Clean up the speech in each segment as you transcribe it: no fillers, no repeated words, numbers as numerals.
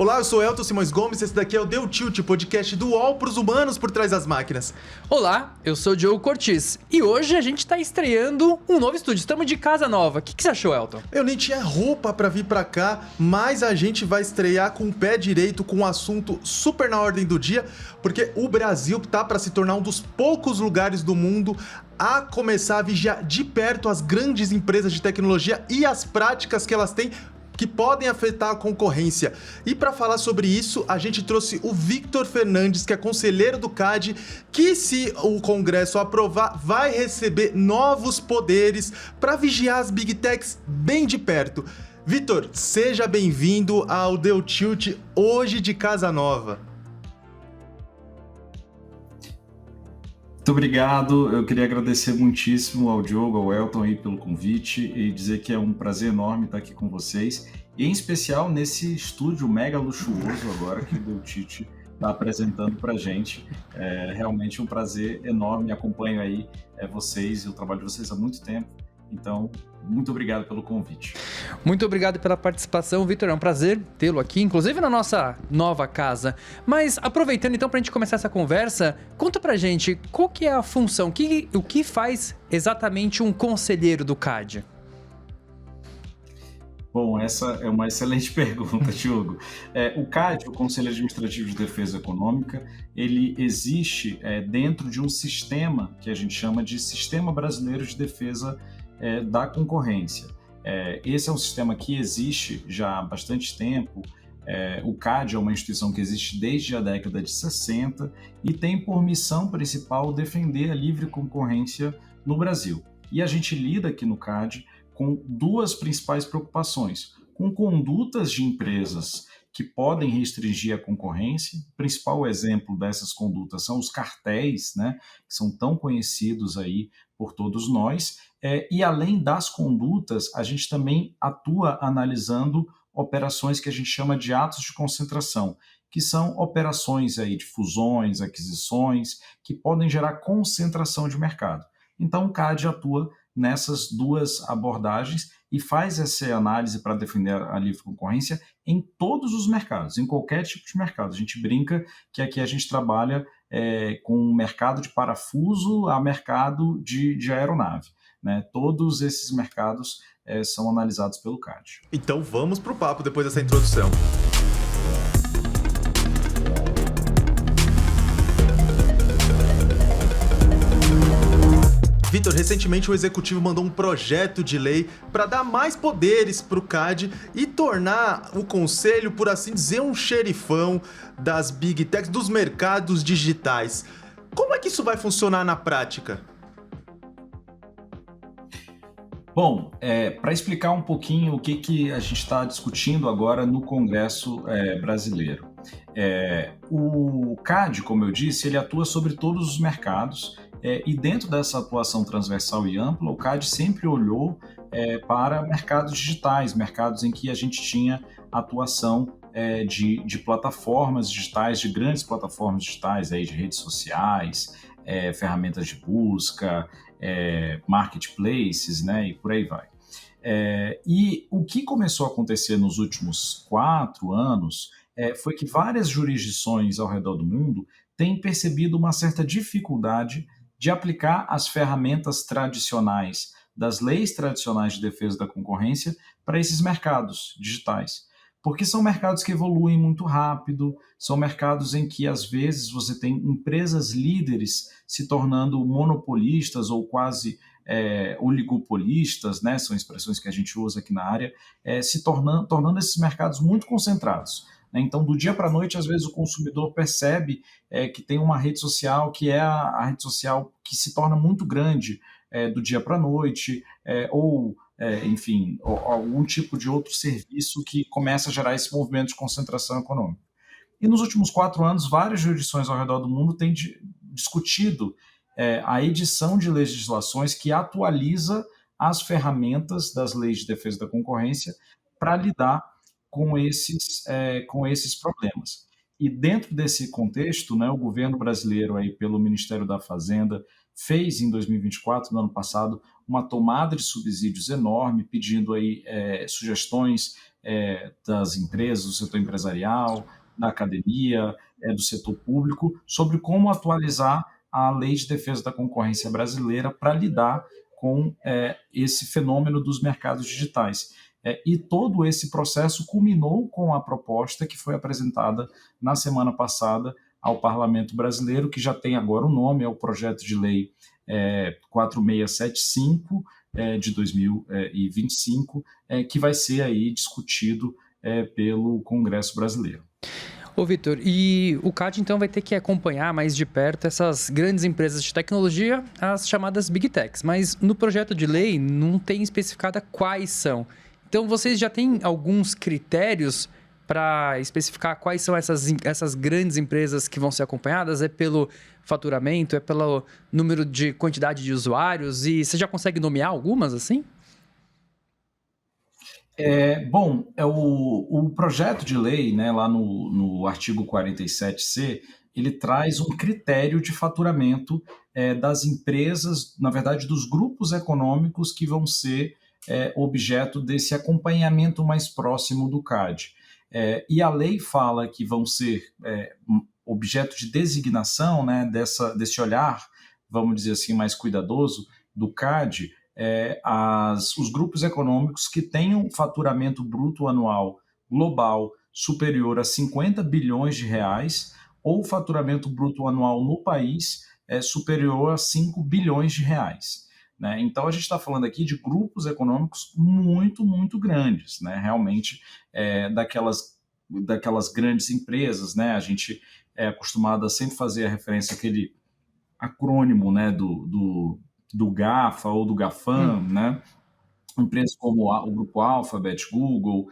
Olá, eu sou Elton Simões Gomes, esse daqui é o Deu Tilt, podcast do UOL para os humanos por trás das máquinas. Olá, eu sou o Diogo Cortis e hoje a gente está estreando um novo estúdio, estamos de casa nova. O que você achou, Elton? Eu nem tinha roupa para vir para cá, mas a gente vai estrear com o pé direito, com um assunto super na ordem do dia, porque o Brasil tá para se tornar um dos poucos lugares do mundo a começar a vigiar de perto as grandes empresas de tecnologia e as práticas que elas têm que podem afetar a concorrência. E para falar sobre isso, a gente trouxe o Victor Fernandes, que é conselheiro do CAD, que se o Congresso aprovar, vai receber novos poderes para vigiar as Big Techs bem de perto. Victor, seja bem-vindo ao Deu Tilt, hoje de casa nova. Muito obrigado, eu queria agradecer muitíssimo ao Diogo, ao Elton aí pelo convite e dizer que é um prazer enorme estar aqui com vocês, e em especial nesse estúdio mega luxuoso agora que o Deu Tilt está apresentando para a gente. É realmente um prazer enorme, acompanho aí vocês e o trabalho de vocês há muito tempo, então muito obrigado pelo convite. Muito obrigado pela participação, Victor, é um prazer tê-lo aqui, inclusive na nossa nova casa. Mas aproveitando então para a gente começar essa conversa, conta pra gente qual que é a função, o que faz exatamente um conselheiro do CAD? Bom, essa é uma excelente pergunta, Diogo. O CAD, o Conselho Administrativo de Defesa Econômica, ele existe dentro de um sistema que a gente chama de Sistema Brasileiro de Defesa da Concorrência. Esse é um sistema que existe já há bastante tempo. O CAD é uma instituição que existe desde a década de 60 e tem por missão principal defender a livre concorrência no Brasil. E a gente lida aqui no CAD com duas principais preocupações: com condutas de empresas que podem restringir a concorrência. O principal exemplo dessas condutas são os cartéis, né, que são tão conhecidos aí por todos nós. E além das condutas, a gente também atua analisando operações que a gente chama de atos de concentração, que são operações aí de fusões, aquisições, que podem gerar concentração de mercado. Então o CAD atua nessas duas abordagens e faz essa análise para defender a livre concorrência em todos os mercados, em qualquer tipo de mercado. A gente brinca que aqui a gente trabalha com mercado de parafuso a mercado de aeronave, né? Todos esses mercados são analisados pelo CAD. Então vamos pro papo depois dessa introdução. Victor, recentemente o Executivo mandou um projeto de lei para dar mais poderes para o CAD e tornar o Conselho, por assim dizer, um xerifão das Big Techs, dos mercados digitais. Como é que isso vai funcionar na prática? Bom, para explicar um pouquinho o que a gente está discutindo agora no Congresso brasileiro. O CAD, como eu disse, ele atua sobre todos os mercados, e dentro dessa atuação transversal e ampla, o CAD sempre olhou para mercados digitais, mercados em que a gente tinha atuação de plataformas digitais, de grandes plataformas digitais, aí, de redes sociais, ferramentas de busca, marketplaces, né, e por aí vai. E o que começou a acontecer nos últimos 4 anos foi que várias jurisdições ao redor do mundo têm percebido uma certa dificuldade de aplicar as ferramentas tradicionais, das leis tradicionais de defesa da concorrência, para esses mercados digitais. Porque são mercados que evoluem muito rápido, são mercados em que, às vezes, você tem empresas líderes se tornando monopolistas ou quase oligopolistas, né? São expressões que a gente usa aqui na área, se tornando esses mercados muito concentrados. Então, do dia para a noite, às vezes o consumidor percebe que tem uma rede social que é a rede social que se torna muito grande do dia para a noite, enfim, ou algum tipo de outro serviço que começa a gerar esse movimento de concentração econômica. E nos últimos 4 anos, várias jurisdições ao redor do mundo têm discutido a edição de legislações que atualiza as ferramentas das leis de defesa da concorrência para lidar com esses problemas. E dentro desse contexto, né, o governo brasileiro, aí, pelo Ministério da Fazenda, fez em 2024, no ano passado, uma tomada de subsídios enorme, pedindo aí sugestões das empresas, do setor empresarial, da academia, do setor público, sobre como atualizar a Lei de Defesa da Concorrência brasileira para lidar com esse fenômeno dos mercados digitais. E todo esse processo culminou com a proposta que foi apresentada na semana passada ao Parlamento Brasileiro, que já tem agora um nome, é o Projeto de Lei 4675 de 2025, que vai ser aí discutido pelo Congresso Brasileiro. Ô, Vitor, e o CAD então vai ter que acompanhar mais de perto essas grandes empresas de tecnologia, as chamadas Big Techs, mas no projeto de lei não tem especificada quais são. Então vocês já têm alguns critérios para especificar quais são essas grandes empresas que vão ser acompanhadas? É pelo faturamento, é pelo número de quantidade de usuários, e você já consegue nomear algumas assim? O projeto de lei, né, lá no artigo 47C, ele traz um critério de faturamento das empresas, na verdade, dos grupos econômicos que vão ser objeto desse acompanhamento mais próximo do CAD. E a lei fala que vão ser objeto de designação, né, desse olhar, vamos dizer assim, mais cuidadoso do CAD, os grupos econômicos que tenham faturamento bruto anual global superior a 50 bilhões de reais ou faturamento bruto anual no país superior a 5 bilhões de reais. Né? Então, a gente está falando aqui de grupos econômicos muito, muito grandes, né? Realmente daquelas grandes empresas. Né? A gente é acostumado a sempre fazer a referência àquele acrônimo, né, do GAFA ou do GAFAM, né? Empresas como o Grupo Alphabet, Google,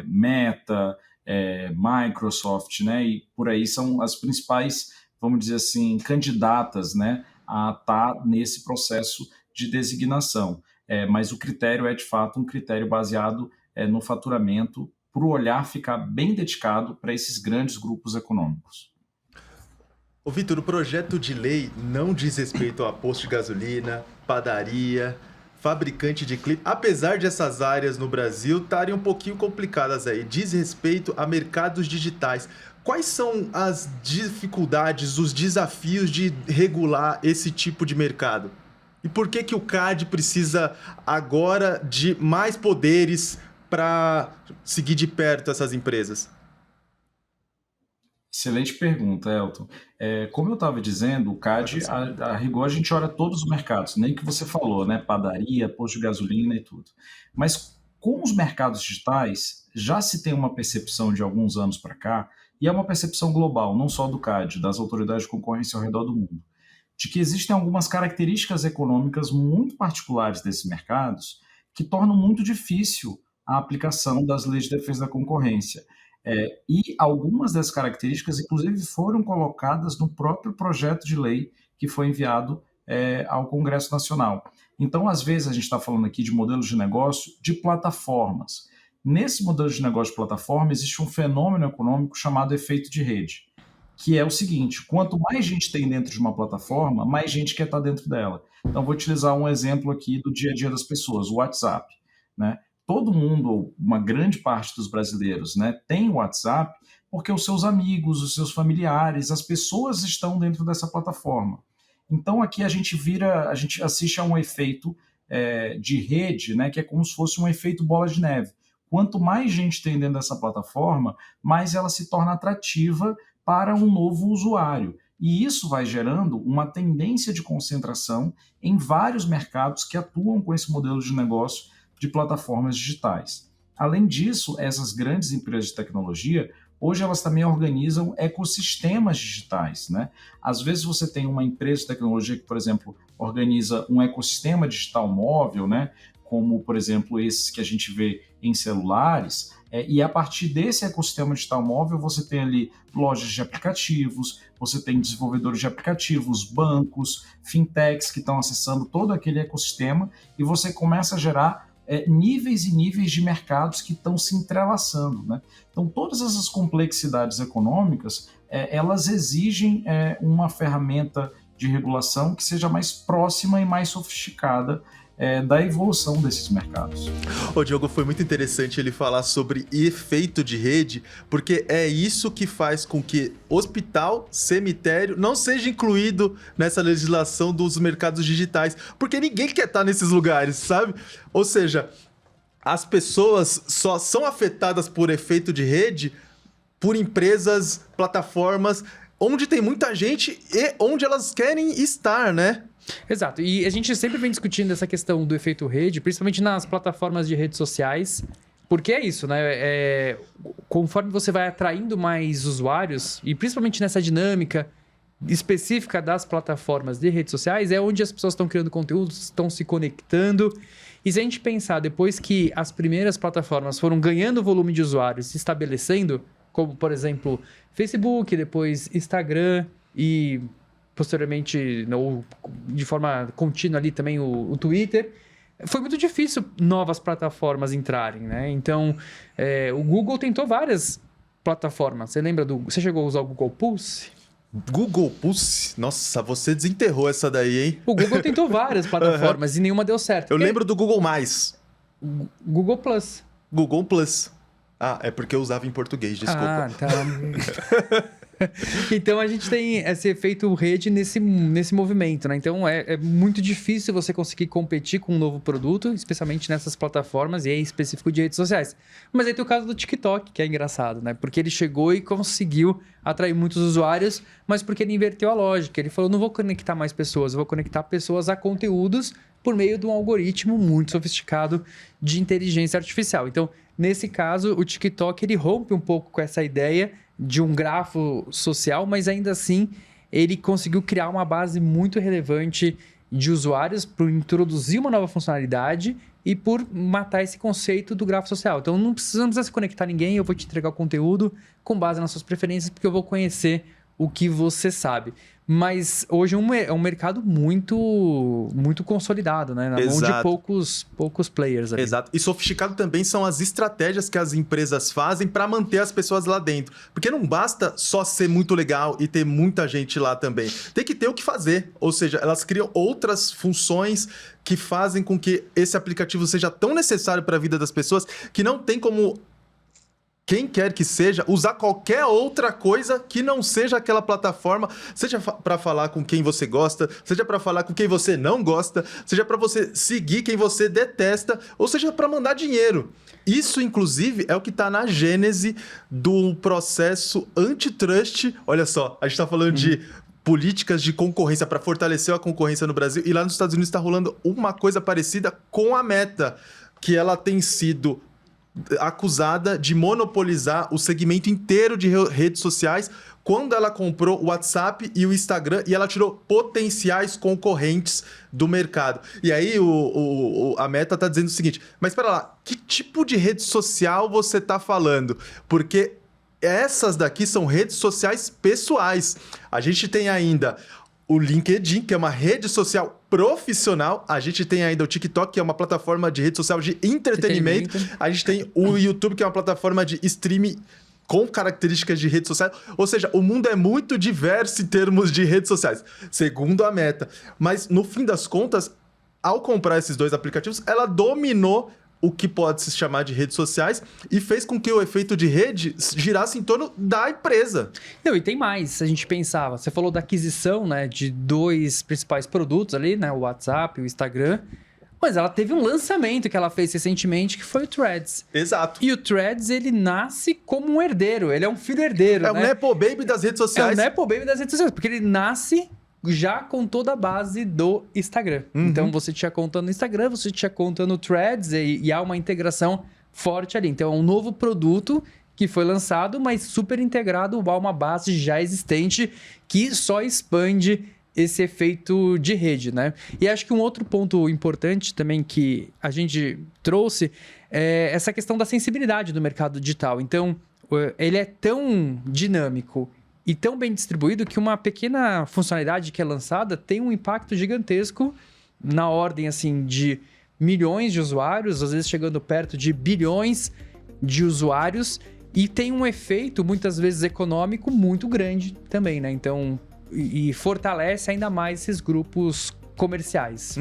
Meta, Microsoft, né? E por aí são as principais, vamos dizer assim, candidatas, né, a estar nesse processo de designação. Mas o critério é, de fato, um critério baseado no faturamento, para o olhar ficar bem dedicado para esses grandes grupos econômicos. Ô Vitor, o projeto de lei não diz respeito a posto de gasolina, padaria, fabricante de clipe, apesar de essas áreas no Brasil estarem um pouquinho complicadas aí, diz respeito a mercados digitais. Quais são as dificuldades, os desafios de regular esse tipo de mercado? E por que o CAD precisa agora de mais poderes para seguir de perto essas empresas? Excelente pergunta, Elton. Como eu estava dizendo, o CAD, a rigor, a gente olha todos os mercados, nem que você falou, né? Padaria, posto de gasolina e tudo. Mas com os mercados digitais, já se tem uma percepção de alguns anos para cá, e é uma percepção global, não só do CAD, das autoridades de concorrência ao redor do mundo, de que existem algumas características econômicas muito particulares desses mercados que tornam muito difícil a aplicação das leis de defesa da concorrência. E algumas dessas características, inclusive, foram colocadas no próprio projeto de lei que foi enviado ao Congresso Nacional. Então, às vezes, a gente está falando aqui de modelos de negócio de plataformas. Nesse modelo de negócio de plataforma, existe um fenômeno econômico chamado efeito de rede, que é o seguinte: quanto mais gente tem dentro de uma plataforma, mais gente quer estar dentro dela. Então, vou utilizar um exemplo aqui do dia a dia das pessoas, o WhatsApp, né? Todo mundo, ou uma grande parte dos brasileiros, né, tem o WhatsApp porque os seus amigos, os seus familiares, as pessoas estão dentro dessa plataforma. Então aqui a gente assiste a um efeito de rede, né, que é como se fosse um efeito bola de neve. Quanto mais gente tem dentro dessa plataforma, mais ela se torna atrativa para um novo usuário. E isso vai gerando uma tendência de concentração em vários mercados que atuam com esse modelo de negócio de plataformas digitais. Além disso, essas grandes empresas de tecnologia, hoje elas também organizam ecossistemas digitais, né? Às vezes você tem uma empresa de tecnologia que, por exemplo, organiza um ecossistema digital móvel, né? Como, por exemplo, esses que a gente vê em celulares, e a partir desse ecossistema digital móvel você tem ali lojas de aplicativos, você tem desenvolvedores de aplicativos, bancos, fintechs que estão acessando todo aquele ecossistema, e você começa a gerar níveis e níveis de mercados que estão se entrelaçando, né? Então, todas essas complexidades econômicas, elas exigem uma ferramenta de regulação que seja mais próxima e mais sofisticada da evolução desses mercados. Ô Diogo, foi muito interessante ele falar sobre efeito de rede, porque é isso que faz com que hospital, cemitério não seja incluído nessa legislação dos mercados digitais, porque ninguém quer estar nesses lugares, sabe? Ou seja, as pessoas só são afetadas por efeito de rede por empresas, plataformas, onde tem muita gente e onde elas querem estar, né? Exato, e a gente sempre vem discutindo essa questão do efeito rede, principalmente nas plataformas de redes sociais, porque é isso, né? Conforme você vai atraindo mais usuários, e principalmente nessa dinâmica específica das plataformas de redes sociais, é onde as pessoas estão criando conteúdo, estão se conectando. E se a gente pensar, depois que as primeiras plataformas foram ganhando volume de usuários, se estabelecendo, como, por exemplo, Facebook, depois Instagram e, posteriormente, de forma contínua ali também o Twitter, foi muito difícil novas plataformas entrarem, né? Então, o Google tentou várias plataformas. Você lembra Você chegou a usar o Google Pulse? Google Pulse? Nossa, você desenterrou essa daí, hein? O Google tentou várias plataformas e nenhuma deu certo. Eu lembro do Google+. Google Plus. Google Plus. Ah, é porque eu usava em português, desculpa. Ah, tá. Então, a gente tem esse efeito rede nesse movimento, né? Então, é muito difícil você conseguir competir com um novo produto, especialmente nessas plataformas e em específico de redes sociais. Mas aí tem o caso do TikTok, que é engraçado, né? Porque ele chegou e conseguiu atrair muitos usuários, mas porque ele inverteu a lógica. Ele falou, não vou conectar mais pessoas, eu vou conectar pessoas a conteúdos por meio de um algoritmo muito sofisticado de inteligência artificial. Então, nesse caso, o TikTok ele rompe um pouco com essa ideia de um grafo social, mas ainda assim ele conseguiu criar uma base muito relevante de usuários por introduzir uma nova funcionalidade e por matar esse conceito do grafo social. Então não precisa se conectar a ninguém, eu vou te entregar o conteúdo com base nas suas preferências, porque eu vou conhecer o que você sabe. Mas hoje é um mercado muito, muito consolidado, né? Na mão de poucos players ali. Exato. E sofisticado também são as estratégias que as empresas fazem para manter as pessoas lá dentro. Porque não basta só ser muito legal e ter muita gente lá também. Tem que ter o que fazer. Ou seja, elas criam outras funções que fazem com que esse aplicativo seja tão necessário para a vida das pessoas que não tem como quem quer que seja, usar qualquer outra coisa que não seja aquela plataforma, seja para falar com quem você gosta, seja para falar com quem você não gosta, seja para você seguir quem você detesta, ou seja para mandar dinheiro. Isso, inclusive, é o que está na gênese do processo antitrust. Olha só, a gente está falando de políticas de concorrência para fortalecer a concorrência no Brasil, e lá nos Estados Unidos está rolando uma coisa parecida com a Meta, que ela tem sido acusada de monopolizar o segmento inteiro de redes sociais quando ela comprou o WhatsApp e o Instagram e ela tirou potenciais concorrentes do mercado. E aí a Meta está dizendo o seguinte, mas espera lá, que tipo de rede social você está falando? Porque essas daqui são redes sociais pessoais. A gente tem ainda o LinkedIn, que é uma rede social profissional. A gente tem ainda o TikTok, que é uma plataforma de rede social de entretenimento. A gente tem o YouTube, que é uma plataforma de streaming com características de rede social. Ou seja, o mundo é muito diverso em termos de redes sociais, segundo a Meta. Mas, no fim das contas, ao comprar esses dois aplicativos, ela dominou o que pode se chamar de redes sociais e fez com que o efeito de rede girasse em torno da empresa. Não, e tem mais, a gente pensava, você falou da aquisição, né, de dois principais produtos ali, né, o WhatsApp e o Instagram, mas ela teve um lançamento que ela fez recentemente, que foi o Threads. Exato. E o Threads, ele nasce como um herdeiro, ele é um filho herdeiro, né? É o Nepo Baby das redes sociais. É o Nepo Baby das redes sociais, porque ele nasce já com toda a base do Instagram. Então, você tinha conta no Instagram, você tinha conta no Threads e há uma integração forte ali. Então, é um novo produto que foi lançado, mas super integrado a uma base já existente que só expande esse efeito de rede, né? E acho que um outro ponto importante também que a gente trouxe é essa questão da sensibilidade do mercado digital. Então, ele é tão dinâmico e tão bem distribuído que uma pequena funcionalidade que é lançada tem um impacto gigantesco na ordem assim, de milhões de usuários, às vezes chegando perto de bilhões de usuários, e tem um efeito, muitas vezes, econômico muito grande também, né? Então, e fortalece ainda mais esses grupos comerciais.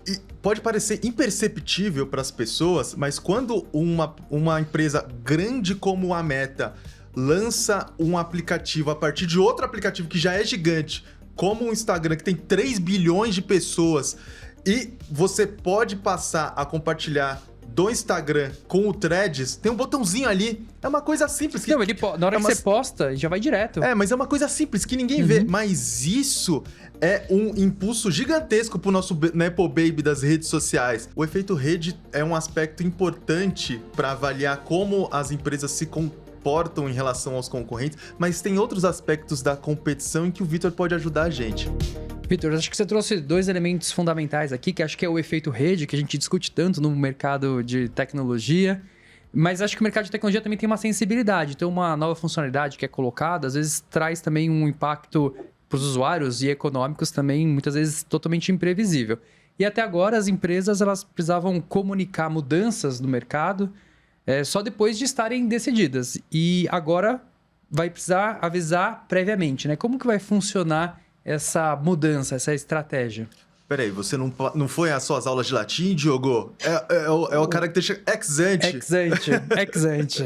E pode parecer imperceptível para as pessoas, mas quando uma empresa grande como a Meta lança um aplicativo a partir de outro aplicativo que já é gigante, como o Instagram, que tem 3 bilhões de pessoas, e você pode passar a compartilhar do Instagram com o Threads, tem um botãozinho ali. É uma coisa simples. Que, Não, na hora que uma... você posta, já vai direto. Mas é uma coisa simples que ninguém vê. Mas isso é um impulso gigantesco pro nosso Nepo Baby das redes sociais. O efeito rede é um aspecto importante para avaliar como as empresas se comportam em relação aos concorrentes, mas tem outros aspectos da competição em que o Vitor pode ajudar a gente. Vitor, acho que você trouxe 2 elementos fundamentais aqui, que acho que é o efeito rede, que a gente discute tanto no mercado de tecnologia, mas acho que o mercado de tecnologia também tem uma sensibilidade. Então, uma nova funcionalidade que é colocada, às vezes traz também um impacto para os usuários e econômicos também, muitas vezes, totalmente imprevisível. E até agora, as empresas elas precisavam comunicar mudanças no mercado só depois de estarem decididas. E agora vai precisar avisar previamente, né? Como que vai funcionar essa mudança, essa estratégia? Peraí, você não foi às suas aulas de latim, Diogo? É o característica ex ante. Ex ante.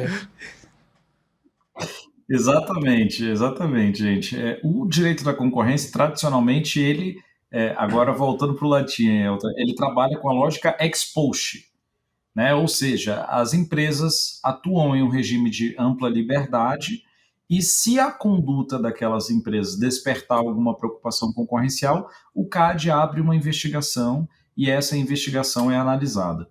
Exatamente, gente. O direito da concorrência, tradicionalmente, ele, agora voltando para o latim, ele trabalha com a lógica ex post, né? Ou seja, as empresas atuam em um regime de ampla liberdade. E se a conduta daquelas empresas despertar alguma preocupação concorrencial, o CAD abre uma investigação e essa investigação é analisada.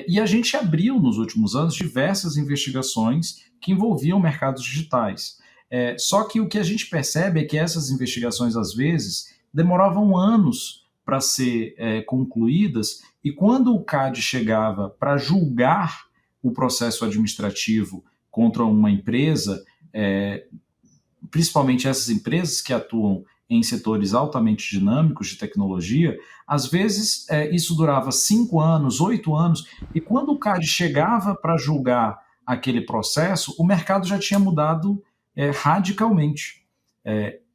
E a gente abriu nos últimos anos diversas investigações que envolviam mercados digitais. Só que o que a gente percebe é que essas investigações, às vezes, demoravam anos para ser concluídas, e quando o CAD chegava para julgar o processo administrativo contra uma empresa, principalmente essas empresas que atuam em setores altamente dinâmicos de tecnologia, às vezes isso durava 5 anos, 8 anos, e quando o CAD chegava para julgar aquele processo, o mercado já tinha mudado radicalmente.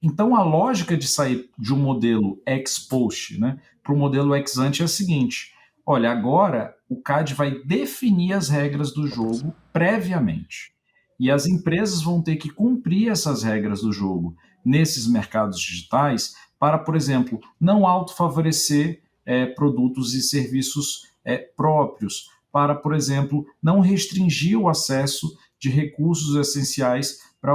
Então, a lógica de sair de um modelo ex post, né, para o modelo ex ante é a seguinte: olha, agora o CAD vai definir as regras do jogo previamente. E as empresas vão ter que cumprir essas regras do jogo nesses mercados digitais para, por exemplo, não autofavorecer produtos e serviços próprios, para, por exemplo, não restringir o acesso de recursos essenciais para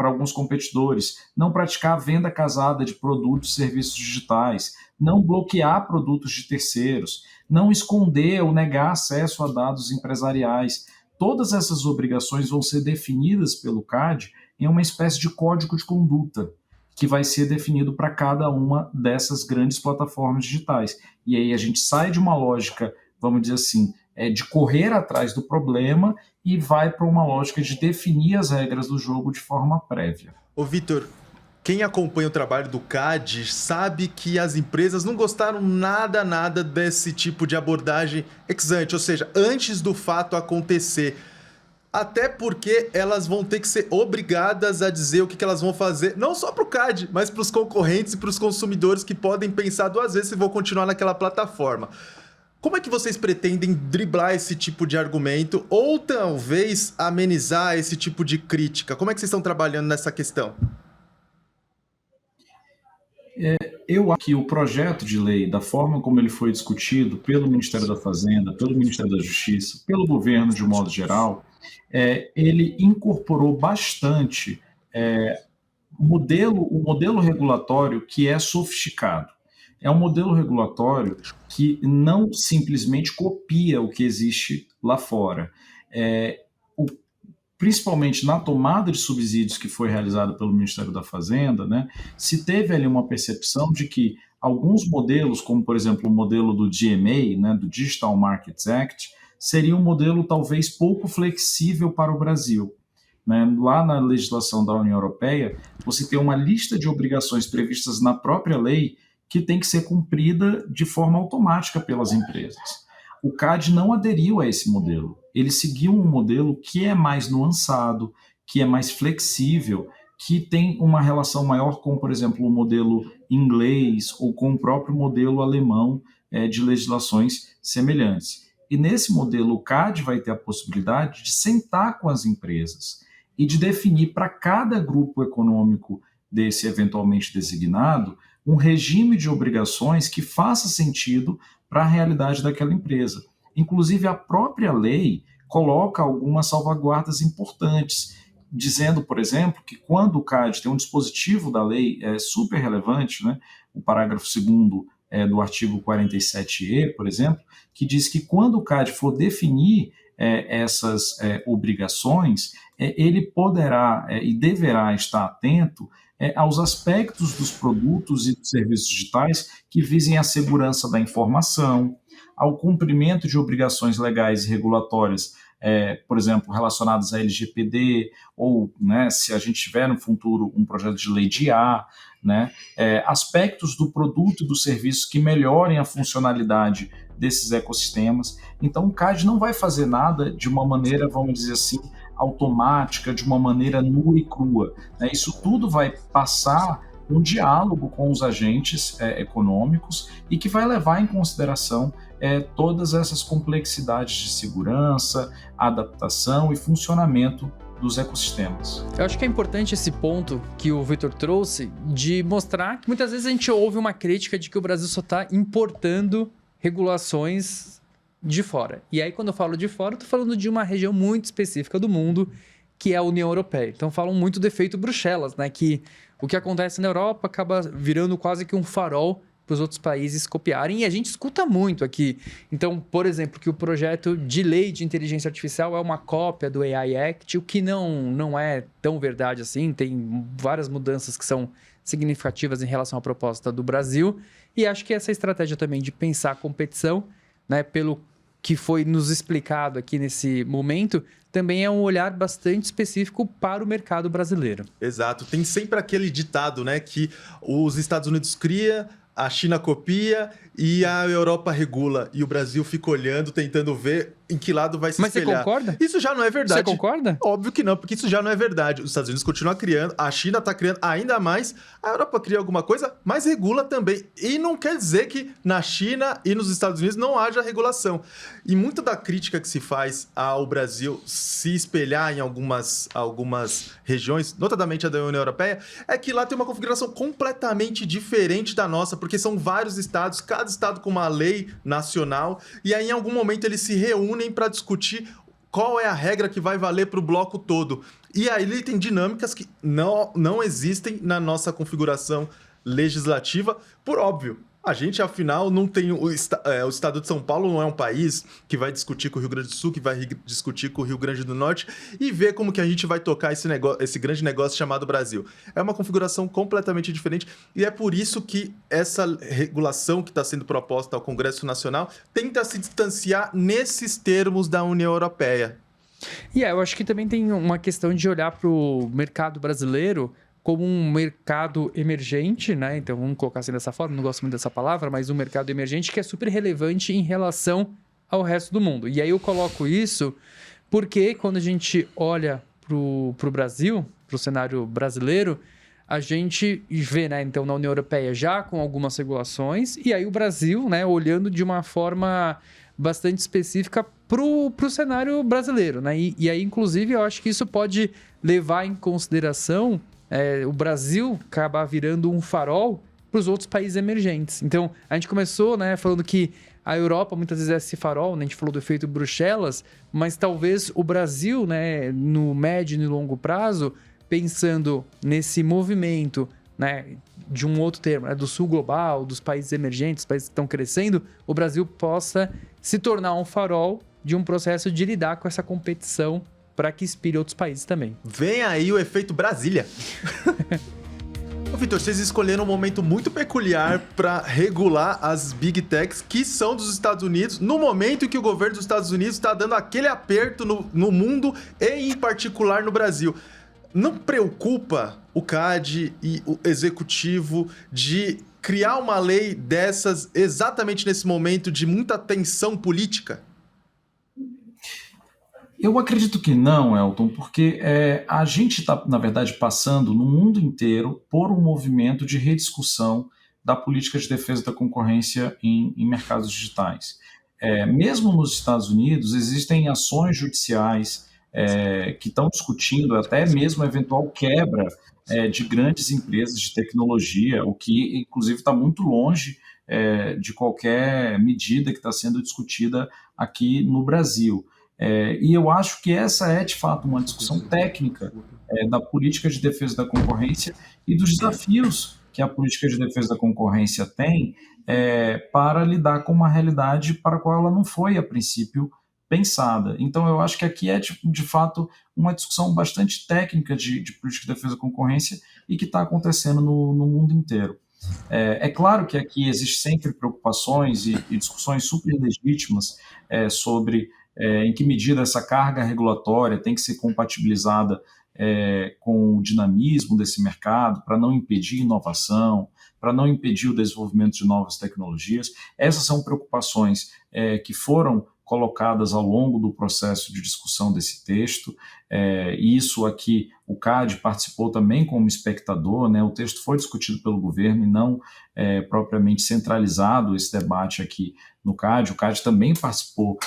alguns competidores, não praticar venda casada de produtos e serviços digitais, não bloquear produtos de terceiros, não esconder ou negar acesso a dados empresariais. Todas essas obrigações vão ser definidas pelo CAD em uma espécie de código de conduta, que vai ser definido para cada uma dessas grandes plataformas digitais. E aí a gente sai de uma lógica, vamos dizer assim, de correr atrás do problema e vai para uma lógica de definir as regras do jogo de forma prévia. Ô Vitor, quem acompanha o trabalho do CAD sabe que as empresas não gostaram nada desse tipo de abordagem ex ante, ou seja, antes do fato acontecer. Até porque elas vão ter que ser obrigadas a dizer o que elas vão fazer, não só para o CAD, mas para os concorrentes e para os consumidores que podem pensar 2 vezes se vão continuar naquela plataforma. Como é que vocês pretendem driblar esse tipo de argumento ou talvez amenizar esse tipo de crítica? Como é que vocês estão trabalhando nessa questão? Eu acho que o projeto de lei, da forma como ele foi discutido pelo Ministério da Fazenda, pelo Ministério da Justiça, pelo governo de um modo geral, ele incorporou bastante o modelo regulatório que é sofisticado. É um modelo regulatório que não simplesmente copia o que existe lá fora. Principalmente na tomada de subsídios que foi realizada pelo Ministério da Fazenda, né, se teve ali uma percepção de que alguns modelos, como por exemplo o modelo do DMA, né, do Digital Markets Act, seria um modelo talvez pouco flexível para o Brasil. Né? Lá na legislação da União Europeia, você tem uma lista de obrigações previstas na própria lei que tem que ser cumprida de forma automática pelas empresas. O CAD não aderiu a esse modelo. Ele seguiu um modelo que é mais nuançado, que é mais flexível, que tem uma relação maior com, por exemplo, o modelo inglês ou com o próprio modelo alemão de legislações semelhantes. E nesse modelo, o CAD vai ter a possibilidade de sentar com as empresas e de definir para cada grupo econômico desse eventualmente designado um regime de obrigações que faça sentido para a realidade daquela empresa. Inclusive, a própria lei coloca algumas salvaguardas importantes, dizendo, por exemplo, que quando o CAD tem um dispositivo da lei super relevante, né, o parágrafo 2º do artigo 47E, por exemplo, que diz que quando o CAD for definir essas obrigações, ele poderá e deverá estar atento aos aspectos dos produtos e dos serviços digitais que visem a segurança da informação, ao cumprimento de obrigações legais e regulatórias, por exemplo, relacionadas à LGPD, ou, né, se a gente tiver no futuro um projeto de lei de IA, né, aspectos do produto e do serviço que melhorem a funcionalidade desses ecossistemas. Então, o CAD não vai fazer nada de uma maneira, vamos dizer assim, automática, de uma maneira nua e crua, né? Isso tudo vai passar um diálogo com os agentes econômicos e que vai levar em consideração todas essas complexidades de segurança, adaptação e funcionamento dos ecossistemas. Eu acho que é importante esse ponto que o Vitor trouxe de mostrar que muitas vezes a gente ouve uma crítica de que o Brasil só está importando regulações de fora. E aí, quando eu falo de fora, eu estou falando de uma região muito específica do mundo, que é a União Europeia. Então, falam muito do efeito Bruxelas, né? Que o que acontece na Europa acaba virando quase que um farol para os outros países copiarem, e a gente escuta muito aqui. Então, por exemplo, que o projeto de lei de inteligência artificial é uma cópia do AI Act, o que não é tão verdade assim, tem várias mudanças que são significativas em relação à proposta do Brasil, e acho que essa estratégia também de pensar a competição, né, pelo que foi nos explicado aqui nesse momento, também é um olhar bastante específico para o mercado brasileiro. Exato. Tem sempre aquele ditado, né, que os Estados Unidos cria, a China copia e a Europa regula. E o Brasil fica olhando, tentando ver em que lado vai se espelhar. Mas você concorda? Isso já não é verdade. Você concorda? Óbvio que não, porque isso já não é verdade. Os Estados Unidos continuam criando, a China está criando ainda mais, a Europa cria alguma coisa, mas regula também. E não quer dizer que na China e nos Estados Unidos não haja regulação. E muita da crítica que se faz ao Brasil se espelhar em algumas regiões, notadamente a da União Europeia, é que lá tem uma configuração completamente diferente da nossa, porque são vários estados, cada estado com uma lei nacional, e aí em algum momento eles se reúnem para discutir qual é a regra que vai valer para o bloco todo. E aí ele tem dinâmicas que não existem na nossa configuração legislativa, por óbvio. A gente, afinal, não tem... O estado de São Paulo não é um país que vai discutir com o Rio Grande do Sul, que vai discutir com o Rio Grande do Norte e ver como que a gente vai tocar esse grande negócio chamado Brasil. É uma configuração completamente diferente e é por isso que essa regulação que está sendo proposta ao Congresso Nacional tenta se distanciar nesses termos da União Europeia. E eu acho que também tem uma questão de olhar para o mercado brasileiro como um mercado emergente, né? Então, vamos colocar assim dessa forma, não gosto muito dessa palavra, mas um mercado emergente que é super relevante em relação ao resto do mundo. E aí eu coloco isso porque quando a gente olha para o Brasil, para o cenário brasileiro, a gente vê, né, então, na União Europeia já com algumas regulações, e aí o Brasil, né, olhando de uma forma bastante específica para o cenário brasileiro, né? E aí, inclusive, eu acho que isso pode levar em consideração o Brasil acabar virando um farol para os outros países emergentes. Então, a gente começou, né, falando que a Europa muitas vezes é esse farol, né? A gente falou do efeito Bruxelas, mas talvez o Brasil, né, no médio e no longo prazo, pensando nesse movimento, né, de um outro termo, né, do sul global, dos países emergentes, países que estão crescendo, o Brasil possa se tornar um farol de um processo de lidar com essa competição para que inspire outros países também. Vem aí o efeito Brasília. Ô, Vitor, vocês escolheram um momento muito peculiar para regular as Big Techs que são dos Estados Unidos, no momento em que o governo dos Estados Unidos está dando aquele aperto no mundo e, em particular, no Brasil. Não preocupa o CAD e o executivo de criar uma lei dessas exatamente nesse momento de muita tensão política? Eu acredito que não, Elton, porque a gente está, na verdade, passando no mundo inteiro por um movimento de rediscussão da política de defesa da concorrência em mercados digitais. Mesmo nos Estados Unidos, existem ações judiciais que estão discutindo até mesmo a eventual quebra de grandes empresas de tecnologia, o que, inclusive, está muito longe de qualquer medida que está sendo discutida aqui no Brasil. E eu acho que essa é, de fato, uma discussão técnica da política de defesa da concorrência e dos desafios que a política de defesa da concorrência tem para lidar com uma realidade para a qual ela não foi, a princípio, pensada. Então, eu acho que aqui é, de fato, uma discussão bastante técnica de política de defesa da concorrência e que está acontecendo no mundo inteiro. É claro que aqui existem sempre preocupações e discussões super legítimas sobre em que medida essa carga regulatória tem que ser compatibilizada com o dinamismo desse mercado, para não impedir inovação, para não impedir o desenvolvimento de novas tecnologias. Essas são preocupações que foram colocadas ao longo do processo de discussão desse texto, e isso aqui, o CAD participou também como espectador, né? O texto foi discutido pelo governo e não propriamente centralizado esse debate aqui no CAD. O CAD também participou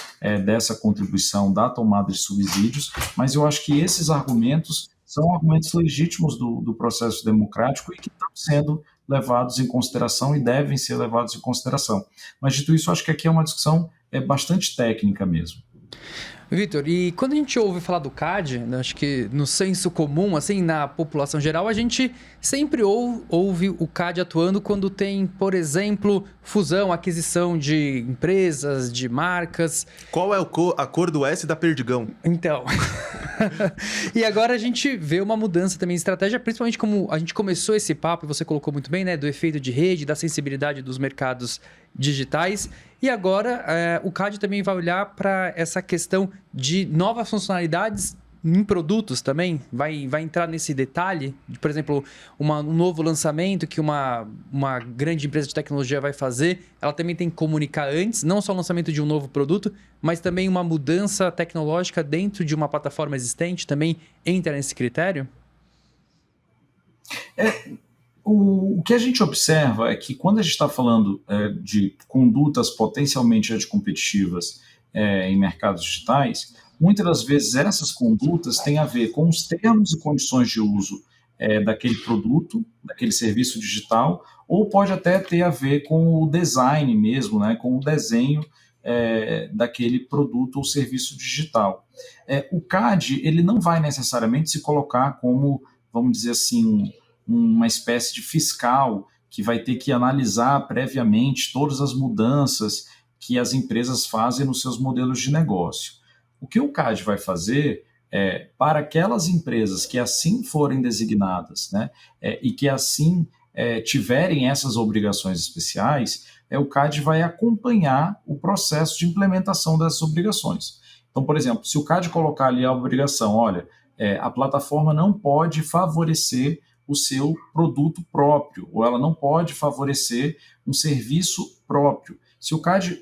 dessa contribuição da tomada de subsídios, mas eu acho que esses argumentos são argumentos legítimos do processo democrático e que estão sendo levados em consideração e devem ser levados em consideração. Mas, dito isso, acho que aqui é uma discussão bastante técnica mesmo. Vitor, e quando a gente ouve falar do CAD, acho que no senso comum, assim, na população geral, a gente sempre ouve o CAD atuando quando tem, por exemplo, fusão, aquisição de empresas, de marcas. Qual é a cor do S da Perdigão? Então, e agora a gente vê uma mudança também de estratégia, principalmente como a gente começou esse papo, e você colocou muito bem, né, do efeito de rede, da sensibilidade dos mercados digitais. E agora o CAD também vai olhar para essa questão de novas funcionalidades em produtos também. Vai entrar nesse detalhe, por exemplo, um novo lançamento que uma grande empresa de tecnologia vai fazer. Ela também tem que comunicar antes, não só o lançamento de um novo produto, mas também uma mudança tecnológica dentro de uma plataforma existente também entra nesse critério? O que a gente observa é que quando a gente está falando de condutas potencialmente anticompetitivas em mercados digitais, muitas das vezes essas condutas têm a ver com os termos e condições de uso daquele produto, daquele serviço digital, ou pode até ter a ver com o design mesmo, né, com o desenho daquele produto ou serviço digital. O CAD ele não vai necessariamente se colocar como, vamos dizer assim, uma espécie de fiscal que vai ter que analisar previamente todas as mudanças que as empresas fazem nos seus modelos de negócio. O que o CAD vai fazer para aquelas empresas que assim forem designadas, né, e que assim tiverem essas obrigações especiais, o CAD vai acompanhar o processo de implementação dessas obrigações. Então, por exemplo, se o CAD colocar ali a obrigação, olha, a plataforma não pode favorecer o seu produto próprio, ou ela não pode favorecer um serviço próprio. Se o CAD,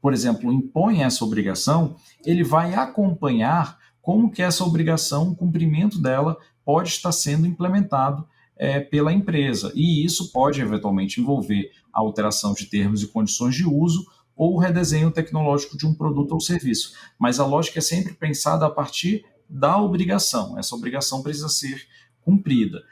por exemplo, impõe essa obrigação, ele vai acompanhar como que essa obrigação, o cumprimento dela, pode estar sendo implementado pela empresa. E isso pode, eventualmente, envolver a alteração de termos e condições de uso ou o redesenho tecnológico de um produto ou serviço. Mas a lógica é sempre pensada a partir da obrigação. Essa obrigação precisa ser cumprida.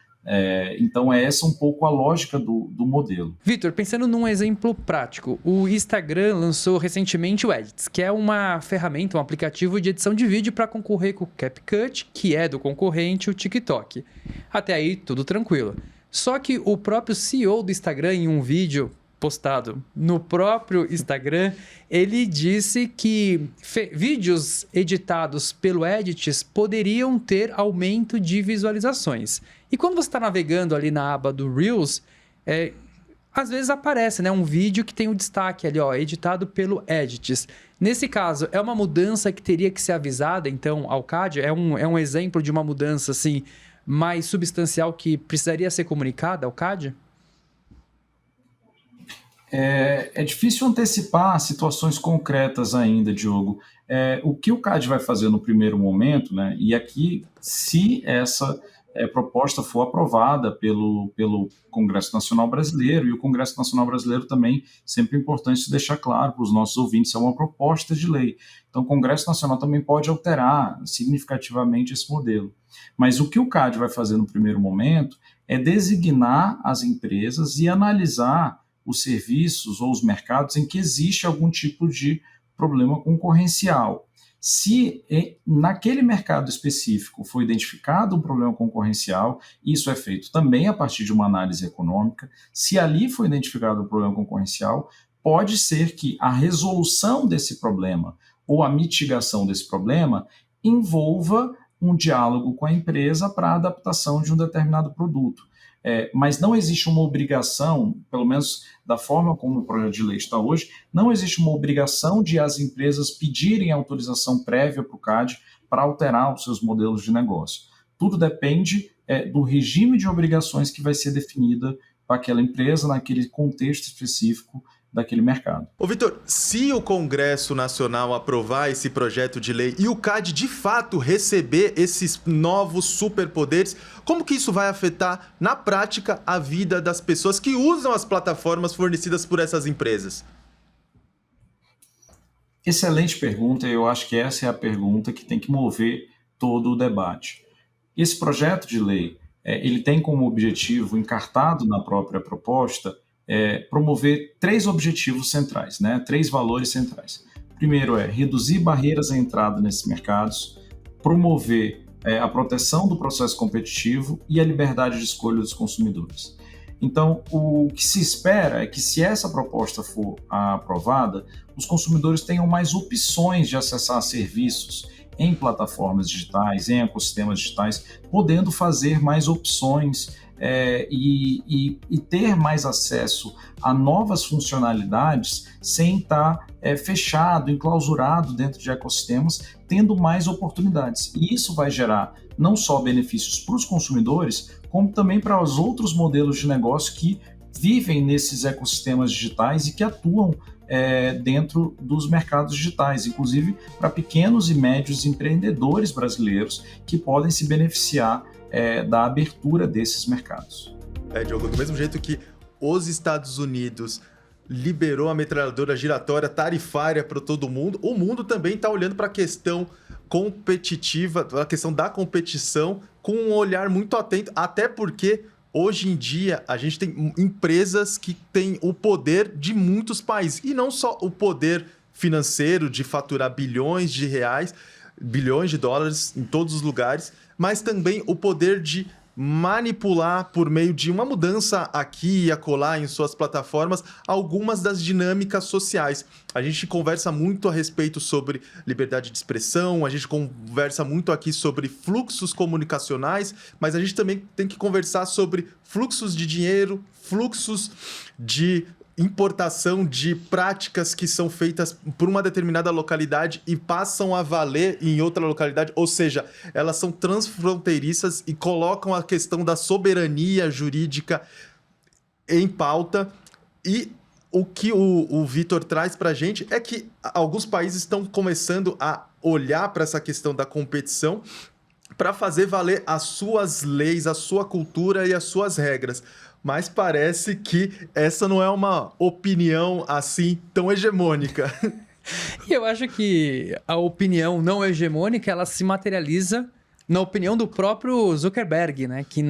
Então, essa um pouco a lógica do modelo. Vitor, pensando num exemplo prático, o Instagram lançou recentemente o Edits, que é uma ferramenta, um aplicativo de edição de vídeo para concorrer com o CapCut, que é do concorrente, o TikTok. Até aí, tudo tranquilo. Só que o próprio CEO do Instagram, em um vídeo postado no próprio Instagram, ele disse que vídeos editados pelo Edits poderiam ter aumento de visualizações. E quando você está navegando ali na aba do Reels, às vezes aparece, né, um vídeo que tem o destaque ali, editado pelo Edits. Nesse caso, é uma mudança que teria que ser avisada, então, ao CAD? É um exemplo de uma mudança assim, mais substancial que precisaria ser comunicada ao CAD? É difícil antecipar situações concretas ainda, Diogo. O que o CAD vai fazer no primeiro momento, né, e aqui, se essa proposta for aprovada pelo Congresso Nacional Brasileiro, e o Congresso Nacional Brasileiro também, sempre é importante deixar claro para os nossos ouvintes, é uma proposta de lei. Então, o Congresso Nacional também pode alterar significativamente esse modelo. Mas o que o CAD vai fazer no primeiro momento é designar as empresas e analisar os serviços ou os mercados em que existe algum tipo de problema concorrencial. Se naquele mercado específico foi identificado um problema concorrencial, isso é feito também a partir de uma análise econômica. Se ali foi identificado um problema concorrencial, pode ser que a resolução desse problema ou a mitigação desse problema envolva um diálogo com a empresa para a adaptação de um determinado produto. Mas não existe uma obrigação, pelo menos da forma como o projeto de lei está hoje, não existe uma obrigação de as empresas pedirem autorização prévia para o CAD para alterar os seus modelos de negócio. Tudo depende do regime de obrigações que vai ser definida para aquela empresa naquele contexto específico daquele mercado. Ô Vitor, se o Congresso Nacional aprovar esse projeto de lei e o CAD de fato receber esses novos superpoderes, como que isso vai afetar na prática a vida das pessoas que usam as plataformas fornecidas por essas empresas? Excelente pergunta, eu acho que essa é a pergunta que tem que mover todo o debate. Esse projeto de lei, ele tem como objetivo, encartado na própria proposta, promover 3 objetivos centrais, 3 valores centrais. Primeiro reduzir barreiras à entrada nesses mercados, promover a proteção do processo competitivo e a liberdade de escolha dos consumidores. Então, o que se espera é que, se essa proposta for aprovada, os consumidores tenham mais opções de acessar serviços em plataformas digitais, em ecossistemas digitais, podendo fazer mais opções e ter mais acesso a novas funcionalidades sem estar fechado, enclausurado dentro de ecossistemas, tendo mais oportunidades. E isso vai gerar não só benefícios para os consumidores, como também para os outros modelos de negócio que vivem nesses ecossistemas digitais e que atuam dentro dos mercados digitais, inclusive para pequenos e médios empreendedores brasileiros que podem se beneficiar da abertura desses mercados. Diogo, do mesmo jeito que os Estados Unidos liberou a metralhadora giratória tarifária para todo mundo, o mundo também está olhando para a questão competitiva, a questão da competição, com um olhar muito atento, até porque hoje em dia a gente tem empresas que têm o poder de muitos países, e não só o poder financeiro de faturar bilhões de reais, bilhões de dólares em todos os lugares, mas também o poder de manipular por meio de uma mudança aqui e acolá em suas plataformas algumas das dinâmicas sociais. A gente conversa muito a respeito sobre liberdade de expressão, a gente conversa muito aqui sobre fluxos comunicacionais, mas a gente também tem que conversar sobre fluxos de dinheiro, fluxos de importação de práticas que são feitas por uma determinada localidade e passam a valer em outra localidade, ou seja, elas são transfronteiriças e colocam a questão da soberania jurídica em pauta. E o que o Vitor traz para a gente é que alguns países estão começando a olhar para essa questão da competição para fazer valer as suas leis, a sua cultura e as suas regras. Mas parece que essa não é uma opinião assim tão hegemônica. E eu acho que a opinião não hegemônica, ela se materializa na opinião do próprio Zuckerberg, né? Que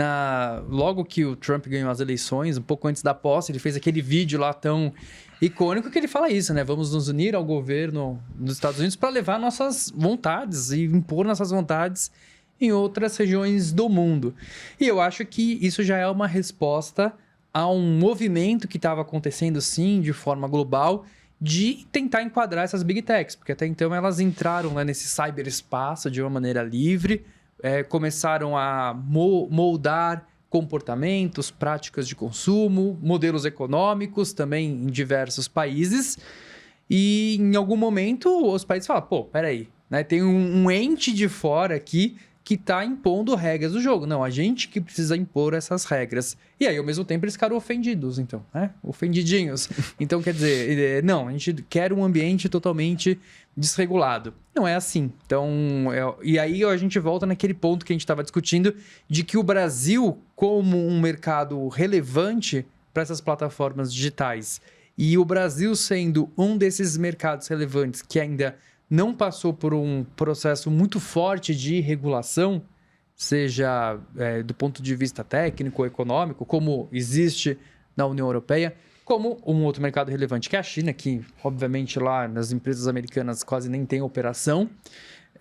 logo que o Trump ganhou as eleições, um pouco antes da posse, ele fez aquele vídeo lá tão icônico que ele fala isso, né? Vamos nos unir ao governo dos Estados Unidos para levar nossas vontades e impor nossas vontades em outras regiões do mundo. E eu acho que isso já é uma resposta a um movimento que estava acontecendo, sim, de forma global, de tentar enquadrar essas big techs, porque até então elas entraram nesse cyberespaço de uma maneira livre, começaram a moldar comportamentos, práticas de consumo, modelos econômicos também em diversos países, e em algum momento os países falam, peraí, né, tem um ente de fora aqui que está impondo regras do jogo. Não, a gente que precisa impor essas regras. E aí, ao mesmo tempo, eles ficaram ofendidos, então, né? Ofendidinhos. Então, quer dizer, não, a gente quer um ambiente totalmente desregulado. Não é assim. Então, e aí a gente volta naquele ponto que a gente estava discutindo de que o Brasil, como um mercado relevante para essas plataformas digitais, e o Brasil sendo um desses mercados relevantes que ainda não passou por um processo muito forte de regulação, seja do ponto de vista técnico ou econômico, como existe na União Europeia, como um outro mercado relevante que é a China, que obviamente lá nas empresas americanas quase nem tem operação,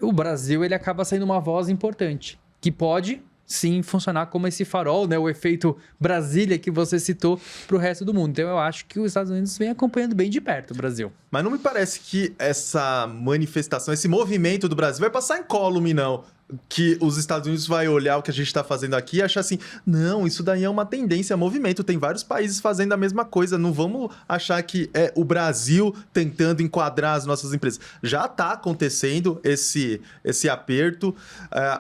o Brasil ele acaba sendo uma voz importante, que pode sim funcionar como esse farol, né? O efeito Brasília que você citou para o resto do mundo. Então eu acho que os Estados Unidos vem acompanhando bem de perto o Brasil. Mas não me parece que essa manifestação, esse movimento do Brasil vai passar incólume, não. Que os Estados Unidos vai olhar o que a gente está fazendo aqui e achar assim, não, isso daí é uma tendência, é movimento, tem vários países fazendo a mesma coisa, não vamos achar que é o Brasil tentando enquadrar as nossas empresas. Já está acontecendo esse aperto,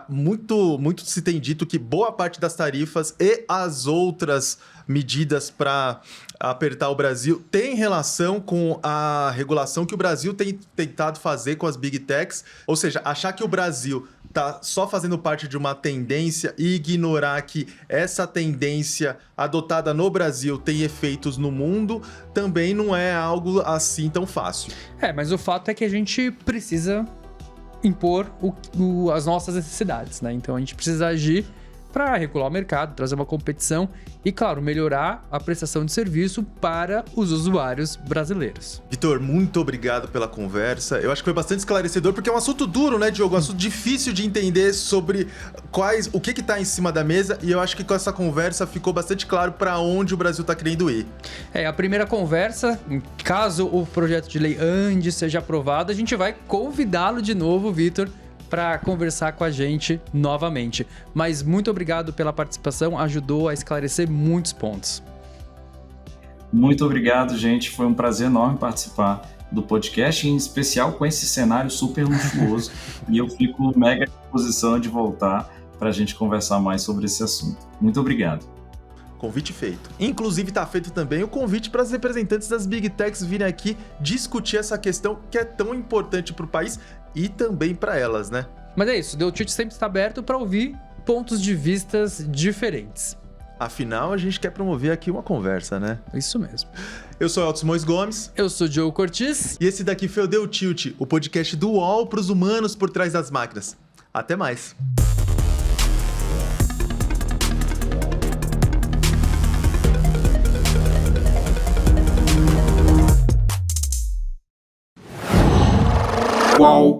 muito se tem dito que boa parte das tarifas e as outras medidas para apertar o Brasil tem relação com a regulação que o Brasil tem tentado fazer com as Big Techs, ou seja, achar que o Brasil tá só fazendo parte de uma tendência e ignorar que essa tendência adotada no Brasil tem efeitos no mundo, também não é algo assim tão fácil. Mas o fato é que a gente precisa impor as nossas necessidades, né? Então a gente precisa agir para regular o mercado, trazer uma competição e, claro, melhorar a prestação de serviço para os usuários brasileiros. Vitor, muito obrigado pela conversa. Eu acho que foi bastante esclarecedor, porque é um assunto duro, né, Diogo? Um assunto difícil de entender sobre o que está em cima da mesa, e eu acho que com essa conversa ficou bastante claro para onde o Brasil está querendo ir. A primeira conversa, caso o projeto de lei ande seja aprovado, a gente vai convidá-lo de novo, Vitor, para conversar com a gente novamente. Mas muito obrigado pela participação, ajudou a esclarecer muitos pontos. Muito obrigado, gente. Foi um prazer enorme participar do podcast, em especial com esse cenário super luxuoso. E eu fico mega à disposição de voltar para a gente conversar mais sobre esse assunto. Muito obrigado. Convite feito. Inclusive está feito também o convite para os representantes das Big Techs virem aqui discutir essa questão que é tão importante para o país e também para elas, né? Mas é isso, o Deutsche sempre está aberto para ouvir pontos de vistas diferentes. Afinal, a gente quer promover aqui uma conversa, né? Isso mesmo. Eu sou Elton Simões Gomes. Eu sou Diogo Cortis. E esse daqui foi o Deu Tilt, o podcast do UOL para os humanos por trás das máquinas. Até mais. Qual?